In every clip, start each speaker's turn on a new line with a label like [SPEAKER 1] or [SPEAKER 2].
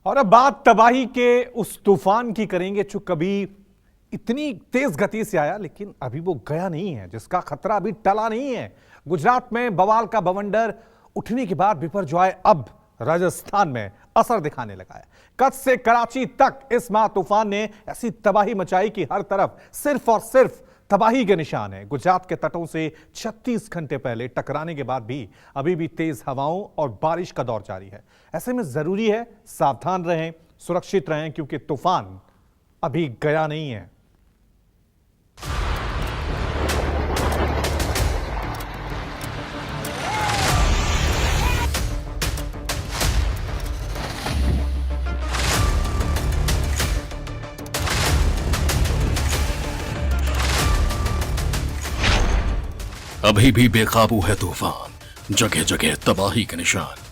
[SPEAKER 1] और अब बात तबाही के उस तूफान की करेंगे जो कभी इतनी तेज गति से आया लेकिन अभी वो गया नहीं है, जिसका खतरा अभी टला नहीं है। गुजरात में बवाल का बवंडर उठने के बाद बिपरजॉय अब राजस्थान में असर दिखाने लगा है। कच्छ से कराची तक इस महा तूफान ने ऐसी तबाही मचाई कि हर तरफ सिर्फ और सिर्फ तबाही के निशान है। गुजरात के तटों से 36 घंटे पहले टकराने के बाद भी अभी भी तेज हवाओं और बारिश का दौर जारी है। ऐसे में जरूरी है सावधान रहें, सुरक्षित रहें, क्योंकि तूफान अभी गया नहीं है।
[SPEAKER 2] अभी भी बेकाबू है तूफान, जगह जगह तबाही के निशान।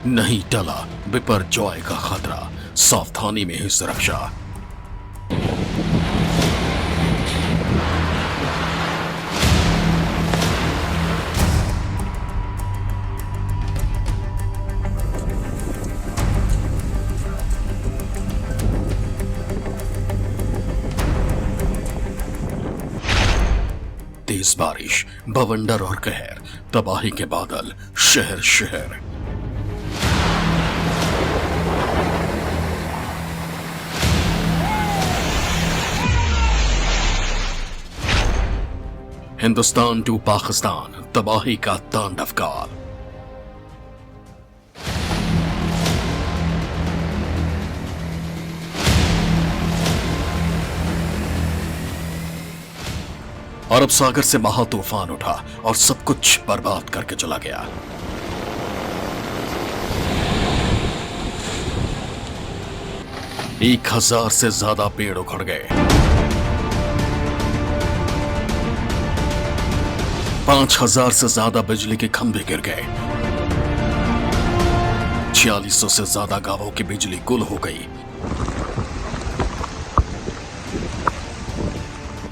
[SPEAKER 2] नहीं टला बिपरजॉय का खतरा, सावधानी में ही सुरक्षा। तेज बारिश, बवंडर और कहर, तबाही के बादल शहर शहर। हिंदुस्तान टू पाकिस्तान, तबाही का तांडव काल। अरब सागर से महा तूफान उठा और सब कुछ बर्बाद करके चला गया। एक 1000 से ज्यादा पेड़ उखड़ गए, 5000 से ज्यादा बिजली के खंभे गिर गए, 4600 से ज्यादा गांवों की बिजली गुल हो गई।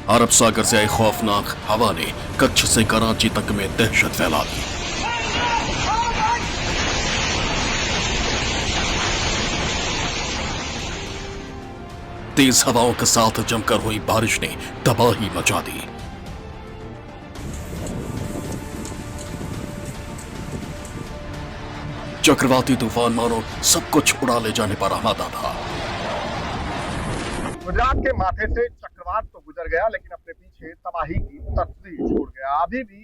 [SPEAKER 2] अरब सागर से आई खौफनाक हवा ने कच्छ से कराची तक में दहशत फैला दी। तेज हवाओं के साथ जमकर हुई बारिश ने तबाही मचा दी। चक्रवाती तूफान मानो सब कुछ उड़ा ले जाने पर आमादा था।
[SPEAKER 3] गुजरात के माथे से चक्रवात तो गुजर गया, लेकिन अपने पीछे तबाही की तस्वीर छोड़ गया। अभी भी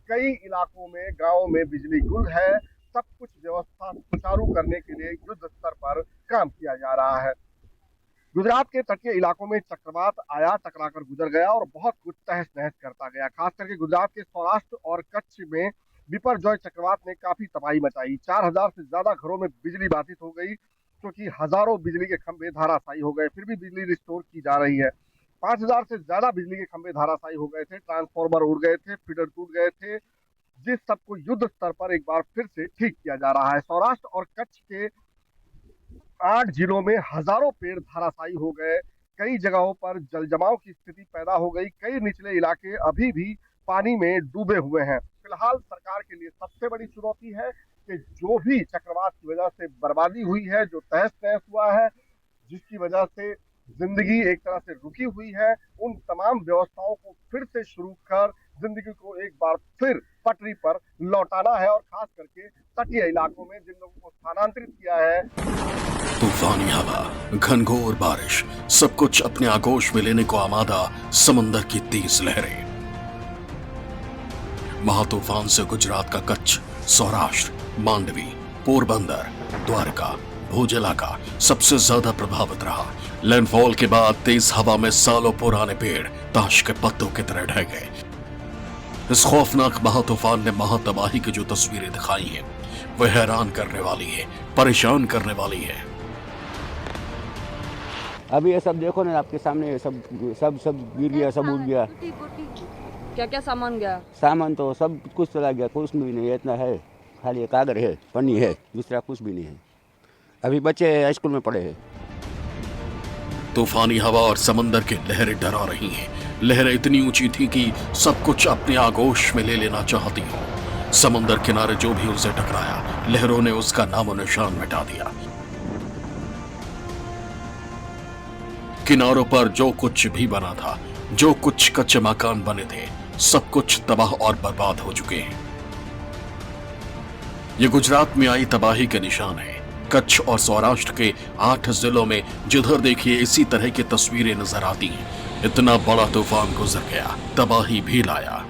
[SPEAKER 3] कई इलाकों में, गांवों में बिजली गुल है। सब कुछ व्यवस्था सुचारू करने के लिए युद्ध स्तर पर काम किया जा रहा है। गुजरात के तटीय इलाकों में चक्रवात आया, टकराकर गुजर गया और बहुत कुछ तहस नहस करता गया। खास करके गुजरात के सौराष्ट्र और कच्छ में बिपरजॉय चक्रवात ने काफी तबाही मचाई। 4000 से ज्यादा घरों में बिजली बाधित हो गई, क्योंकि हजारों बिजली के खंभे धाराशायी हो गए। फिर भी बिजली रिस्टोर की जा रही है। 5000 से ज्यादा बिजली के खंभे धाराशायी हो गए थे, ट्रांसफार्मर उड़ गए थे, फीडर टूट गए थे, जिस सबको युद्ध स्तर पर एक बार फिर से ठीक किया जा रहा है। सौराष्ट्र और कच्छ के 8 जिलों में हजारों पेड़ धाराशायी हो गए। कई जगहों पर जल जमाव की स्थिति पैदा हो गई। कई निचले इलाके अभी भी पानी में डूबे हुए हैं। फिलहाल सरकार के लिए सबसे बड़ी चुनौती है कि जो भी चक्रवात की वजह से बर्बादी हुई है, जो तहस नहस हुआ है, जिसकी वजह से जिंदगी एक तरह से रुकी हुई है, उन तमाम व्यवस्थाओं को फिर से शुरू कर जिंदगी को एक बार फिर पटरी पर लौटाना है। और खास करके तटीय इलाकों में जिन लोगों को स्थानांतरित किया है।
[SPEAKER 2] तूफानी हवा, घनघोर बारिश, सब कुछ अपने आगोश में लेने को आमादा। समंदर की तेज लहरें। महातूफान से गुजरात का कच्छ, सौराष्ट्र, मांडवी, पोरबंदर, द्वारका, भुज इलाका सबसे ज्यादा प्रभावित रहा। लैंडफॉल के बाद तेज हवा में सालों पुराने पेड़ ताश के पत्तों की तरह ढह गए। इस खौफनाक महातूफान ने महातबाही की जो तस्वीरें दिखाई हैं, वह हैरान करने वाली है, परेशान करने वाली है।
[SPEAKER 4] अभी ये सब देखो ना, आपके सामने सब सब सब गिर गया, सब उड़ गया।
[SPEAKER 5] क्या क्या सामान गया?
[SPEAKER 4] सामान तो सब कुछ चला गया, कुछ भी नहीं है। इतना है, खाली कागज है, पन्नी है, दूसरा कुछ भी नहीं है। अभी बच्चे स्कूल में पढ़े हैं।
[SPEAKER 2] तूफानी हवा और समंदर की लहरें डरा रही हैं। लहरें इतनी ऊंची थी कि सब कुछ अपने आगोश में ले लेना चाहती हो। समंदर किनारे जो भी उसे टकराया, लहरों ने उसका नामो निशान मिटा दिया। किनारों पर जो कुछ भी बना था, जो कुछ कच्चे मकान बने थे, सब कुछ तबाह और बर्बाद हो चुके हैं। ये गुजरात में आई तबाही के निशान है। कच्छ और सौराष्ट्र के 8 जिलों में जिधर देखिए इसी तरह की तस्वीरें नजर आती हैं। इतना बड़ा तूफान गुजर गया, तबाही भी लाया।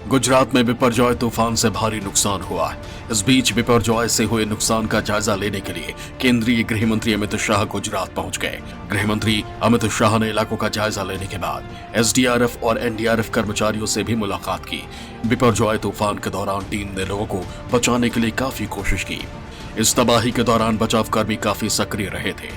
[SPEAKER 2] गुजरात में बिपरजॉय तूफान से भारी नुकसान हुआ है। इस बीच बिपरजॉय से हुए नुकसान का जायजा लेने के लिए केंद्रीय गृह मंत्री अमित शाह गुजरात पहुंच गए। गृह मंत्री अमित शाह ने इलाकों का जायजा लेने के बाद एसडीआरएफ और एनडीआरएफ कर्मचारियों से भी मुलाकात की। बिपरजॉय तूफान के दौरान टीम ने लोगों को बचाने के लिए काफी कोशिश की। इस तबाही के दौरान बचाव कर्मी काफी सक्रिय रहे थे।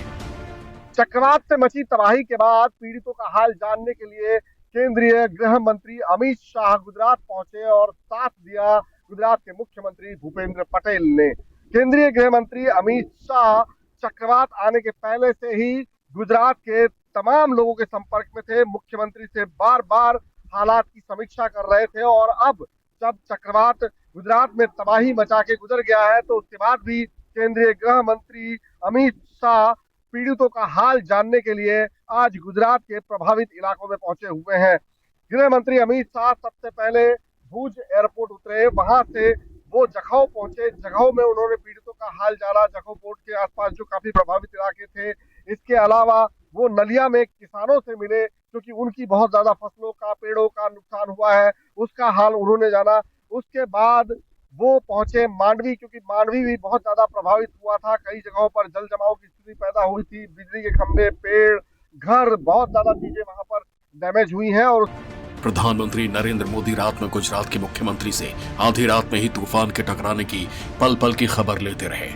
[SPEAKER 3] चक्रवात से मची तबाही के बाद पीड़ितों का हाल जानने के लिए केंद्रीय गृह मंत्री अमित शाह गुजरात पहुंचे और साथ दिया गुजरात के मुख्यमंत्री भूपेंद्र पटेल ने। केंद्रीय गृह मंत्री अमित शाह चक्रवात आने के पहले से ही गुजरात के तमाम लोगों के संपर्क में थे। मुख्यमंत्री से बार बार हालात की समीक्षा कर रहे थे और अब जब चक्रवात गुजरात में तबाही मचा के गुजर गया है तो उसके बाद भी केंद्रीय गृह मंत्री अमित शाह पीड़ितों का हाल जानने के लिए आज गुजरात के प्रभावित इलाकों में पहुंचे हुए हैं। गृह मंत्री अमित शाह सबसे पहले भुज एयरपोर्ट उतरे, वहां से वो जखौ पहुंचे। जखौ में उन्होंने पीड़ितों का हाल जाना। जखौ पोर्ट के आसपास जो काफी प्रभावित इलाके थे, इसके अलावा वो नलिया में किसानों से मिले क्योंकि उनकी बहुत ज्यादा फसलों का, पेड़ों का नुकसान हुआ है, उसका हाल उन्होंने जाना। उसके बाद वो पहुंचे मांडवी, क्योंकि मांडवी भी बहुत ज्यादा प्रभावित हुआ था। कई जगहों पर जल जमाव की स्थिति पैदा हुई थी। बिजली के खंभे, पेड़, घर, बहुत ज्यादा चीजें वहां पर डैमेज हुई हैं। और
[SPEAKER 2] प्रधानमंत्री नरेंद्र मोदी रात में गुजरात के मुख्यमंत्री से आधी रात में ही तूफान के टकराने की पल पल की खबर लेते रहे।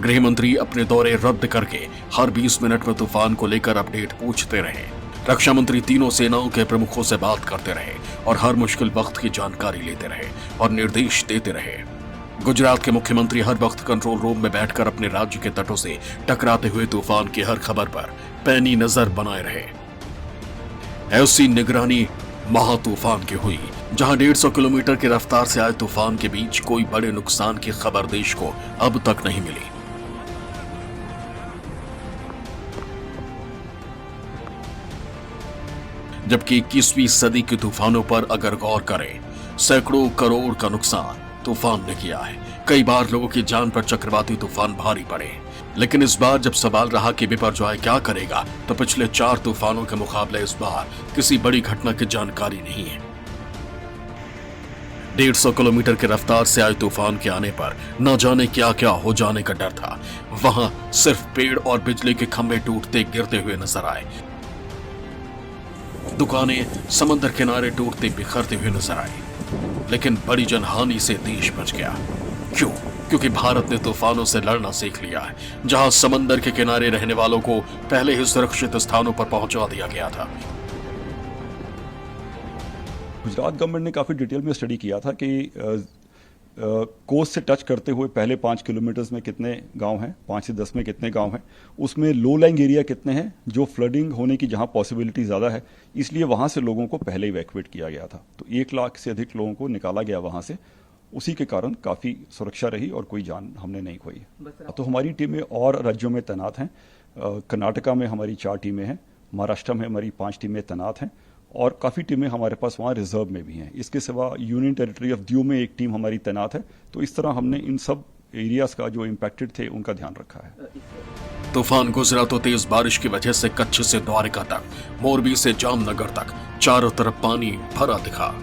[SPEAKER 2] गृह मंत्री अपने दौरे रद्द करके हर 20 मिनट में तूफान को लेकर अपडेट पूछते रहे। रक्षा मंत्री तीनों सेनाओं के प्रमुखों से बात करते रहे और हर मुश्किल वक्त की जानकारी लेते रहे और निर्देश देते रहे। गुजरात के मुख्यमंत्री हर वक्त कंट्रोल रूम में बैठकर अपने राज्य के तटों से टकराते हुए तूफान की हर खबर पर पैनी नजर बनाए रहे। ऐसी निगरानी महा तूफान की हुई, जहां 150 किलोमीटर की रफ्तार से आए तूफान के बीच कोई बड़े नुकसान की खबर देश को अब तक नहीं मिली। जबकि 21वीं सदी के तूफानों पर अगर गौर करें, सैकड़ों करोड़ का नुकसान तूफान ने किया है। कई बार लोगों की जान पर चक्रवाती तूफान भारी पड़े, लेकिन इस बार जब सवाल रहा कि बिपरजॉय क्या करेगा, तो पिछले 4 तूफानों के मुकाबले इस बार किसी बड़ी घटना की जानकारी नहीं है। 150 किलोमीटर की रफ्तार से आए तूफान के आने पर न जाने क्या क्या हो जाने का डर था। वहां सिर्फ पेड़ और बिजली के खंभे टूटते गिरते हुए नजर आए। दुकानें समंदर किनारे टूटते बिखरते हुए नजर आई, लेकिन बड़ी जनहानि से देश बच गया। क्यों? क्योंकि भारत ने तूफानों से लड़ना सीख लिया है। जहां समंदर के किनारे रहने वालों को पहले ही सुरक्षित स्थानों पर पहुंचा दिया गया था।
[SPEAKER 6] गुजरात गवर्नमेंट ने काफ़ी डिटेल में स्टडी किया था कि कोस्ट से टच करते हुए पहले 5 किलोमीटर्स में कितने गांव हैं, 5 से 10 में कितने गांव हैं, उसमें लो लाइंग एरिया कितने हैं जो फ्लडिंग होने की जहां पॉसिबिलिटी ज़्यादा है, इसलिए वहां से लोगों को पहले इवैक्यूएट किया गया था। तो 1 लाख से अधिक लोगों को निकाला गया वहां से। उसी के कारण काफ़ी सुरक्षा रही और कोई जान हमने नहीं खोई। तो हमारी टीमें और राज्यों में तैनात हैं। कर्नाटका में हमारी 4 टीमें हैं, महाराष्ट्र में हमारी 5 टीमें तैनात हैं और काफ़ी टीमें हमारे पास वहाँ रिजर्व में भी हैं। इसके सिवा यूनियन टेरिटरी ऑफ दीव में एक टीम हमारी तैनात है। तो इस तरह हमने इन सब एरियाज का जो इम्पैक्टेड थे उनका ध्यान रखा है।
[SPEAKER 2] तूफान गुजरा तो तेज बारिश की वजह से कच्छ से द्वारका तक, मोरबी से जामनगर तक चारों तरफ पानी भरा दिखा।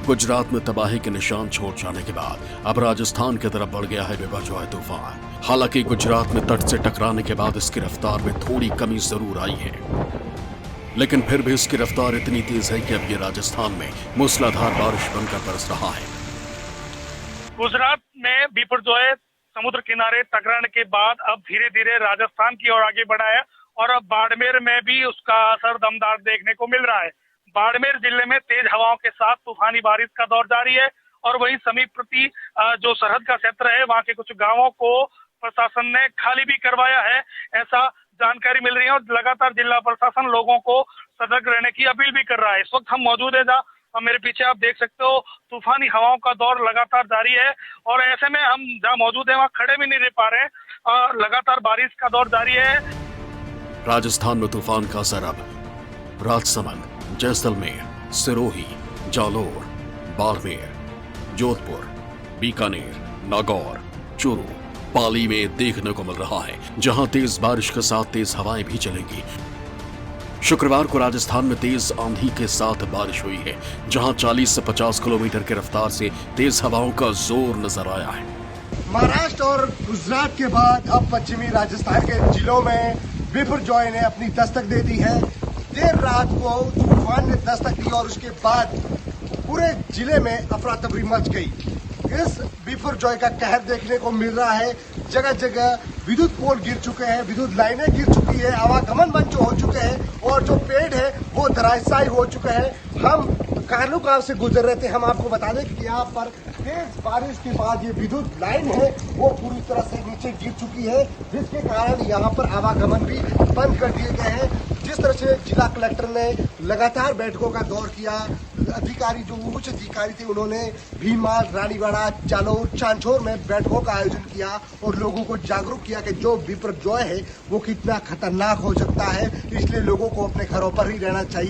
[SPEAKER 2] गुजरात में तबाही के निशान छोड़ जाने के बाद अब राजस्थान की तरफ बढ़ गया है बिपरजॉय तूफान। हालांकि गुजरात में तट से टकराने के बाद इसकी रफ्तार में थोड़ी कमी जरूर आई है, लेकिन फिर भी इसकी रफ्तार इतनी तेज है कि अब ये राजस्थान में मूसलाधार बारिश बनकर बरस रहा है।
[SPEAKER 7] गुजरात में बिपरजॉय समुद्र किनारे टकराने के बाद अब धीरे धीरे राजस्थान की ओर आगे बढ़ा है और अब बाड़मेर में भी उसका असर दमदार देखने को मिल रहा है। बाड़मेर जिले में तेज हवाओं के साथ तूफानी बारिश का दौर जारी है और वहीं समीपवर्ती जो सरहद का क्षेत्र है, वहां के कुछ गांवों को प्रशासन ने खाली भी करवाया है, ऐसा जानकारी मिल रही है। और लगातार जिला प्रशासन लोगों को सतर्क रहने की अपील भी कर रहा है। इस वक्त हम मौजूद है जहाँ मेरे पीछे आप देख सकते हो तूफानी हवाओं का दौर लगातार जारी है और ऐसे में हम जहाँ मौजूद है वहाँ खड़े भी नहीं रह पा रहे और लगातार बारिश का दौर जारी है।
[SPEAKER 2] राजस्थान में तूफान का असर अब राजसमंद, जैसलमेर, सिरोही, जालोर, बाड़मेर, जोधपुर, बीकानेर, नागौर, चूरू, पाली में देखने को मिल रहा है, जहां तेज बारिश के साथ तेज हवाएं भी चलेंगी। शुक्रवार को राजस्थान में तेज आंधी के साथ बारिश हुई है, जहां 40 से 50 किलोमीटर की रफ्तार से तेज हवाओं का जोर नजर आया है।
[SPEAKER 3] महाराष्ट्र और गुजरात के बाद अब पश्चिमी राजस्थान के जिलों में बिपरजॉय ने अपनी दस्तक दे दी है। देर रात को तूफान ने दस्तक दी और उसके बाद पूरे जिले में अफरा तफरी मच गई। इस बिपरजॉय का कहर देखने को मिल रहा है। जगह जगह विद्युत पोल गिर चुके हैं, विद्युत लाइनें गिर चुकी है, आवागमन बंद हो चुके हैं और जो पेड़ है वो धराशायी हो चुके हैं। हम कानू गांव से गुजर रहे थे, हम आपको बता दें कि यहाँ पर तेज बारिश के बाद ये विद्युत लाइन है वो पूरी तरह से नीचे गिर चुकी है, जिसके कारण यहाँ पर आवागमन भी बंद कर दिए गए हैं। जिस तरह से जिला कलेक्टर ने लगातार बैठकों का दौर किया, अधिकारी जो उच्च अधिकारी थे उन्होंने भीमाल, रानीवाड़ा, जालोर, चांचोर में बैठकों का आयोजन किया और लोगों को जागरूक किया कि जो बिपरजॉय है वो कितना खतरनाक हो सकता है, इसलिए लोगों को अपने घरों पर ही रहना चाहिए।